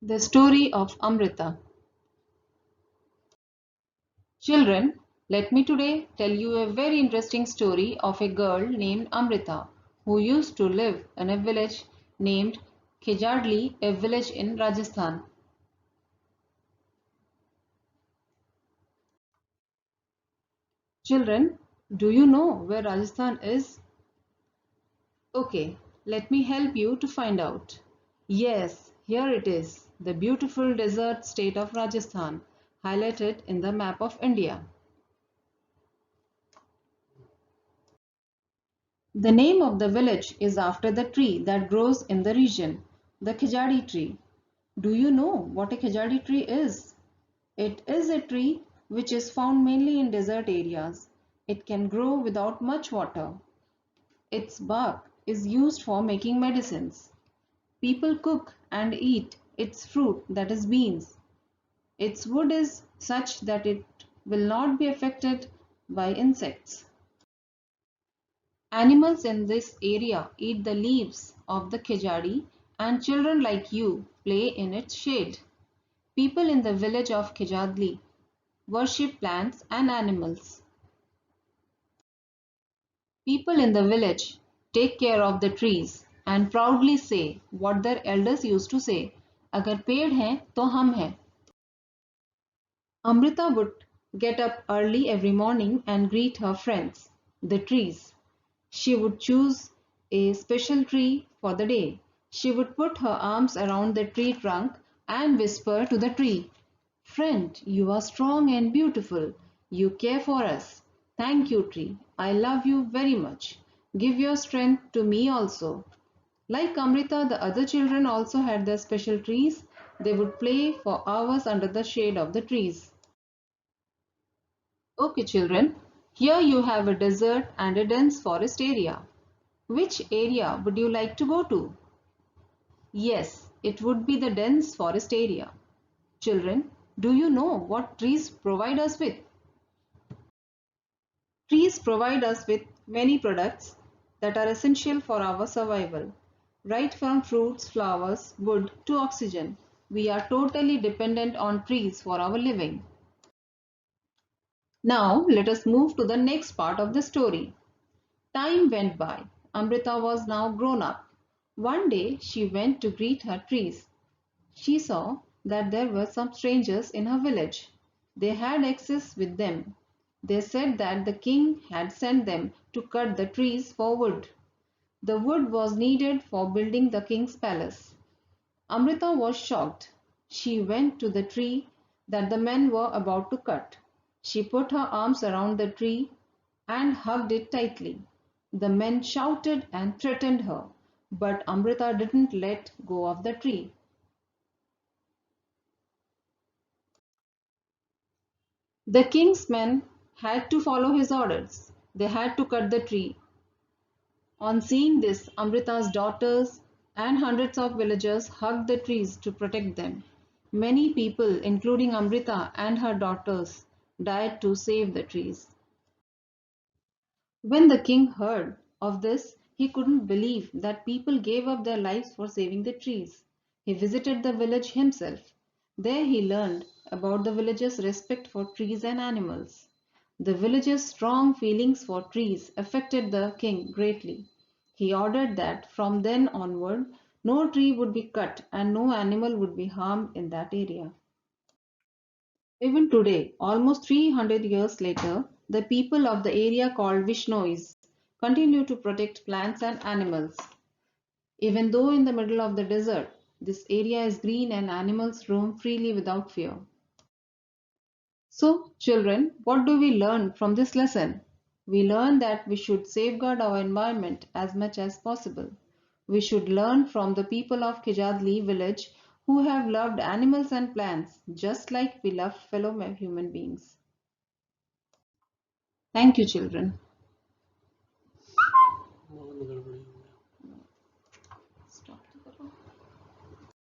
The story of Amrita. Children, let me today tell you a very interesting story of a girl named Amrita who used to live in a village named Khejadli, a village in Rajasthan. Children, do you know where Rajasthan is? Okay, let me help you to find out. Yes, here it is, the beautiful desert state of Rajasthan, highlighted in the map of India. The name of the village is after the tree that grows in the region, the khejadi tree. Do you know what a khejadi tree is? It is a tree which is found mainly in desert areas. It can grow without much water. Its bark is used for making medicines. People cook and eat its fruit, that is beans. Its wood is such that it will not be affected by insects. Animals in this area eat the leaves of the khejadi and children like you play in its shade. People in the village of Khejadli worship plants and animals. People in the village take care of the trees and proudly say what their elders used to say, अगर पेड़ हैं तो हम हैं. Amrita would get up early every morning and greet her friends, the trees. She would choose a special tree for the day. She would put her arms around the tree trunk and whisper to the tree, "Friend, you are strong and beautiful. You care for us. Thank you, tree. I love you very much. Give your strength to me also." Like Amrita, the other children also had their special trees. They would play for hours under the shade of the trees. Okay, children, here you have a desert and a dense forest area. Which area would you like to go to? Yes, it would be the dense forest area. Children, do you know what trees provide us with? Trees provide us with many products that are essential for our survival. Right from fruits, flowers, wood to oxygen, we are totally dependent on trees for our living. Now, let us move to the next part of the story. Time went by. Amrita was now grown up. One day she went to greet her trees. She saw that there were some strangers in her village. They had axes with them. They said that the king had sent them to cut the trees for wood. The wood was needed for building the king's palace. Amrita was shocked. She went to the tree that the men were about to cut. She put her arms around the tree and hugged it tightly. The men shouted and threatened her, but Amrita didn't let go of the tree. The king's men had to follow his orders. They had to cut the tree. On seeing this, Amrita's daughters and hundreds of villagers hugged the trees to protect them. Many people, including Amrita and her daughters, died to save the trees. When the king heard of this, he couldn't believe that people gave up their lives for saving the trees. He visited the village himself. There he learned about the villagers' respect for trees and animals. The villagers' strong feelings for trees affected the king greatly. He ordered that from then onward, no tree would be cut and no animal would be harmed in that area. Even today, almost 300 years later, the people of the area called Vishnois continue to protect plants and animals. Even though in the middle of the desert, this area is green and animals roam freely without fear. So, children, what do we learn from this lesson? We learn that we should safeguard our environment as much as possible. We should learn from the people of Kijadli village who have loved animals and plants just like we love fellow human beings. Thank you, children.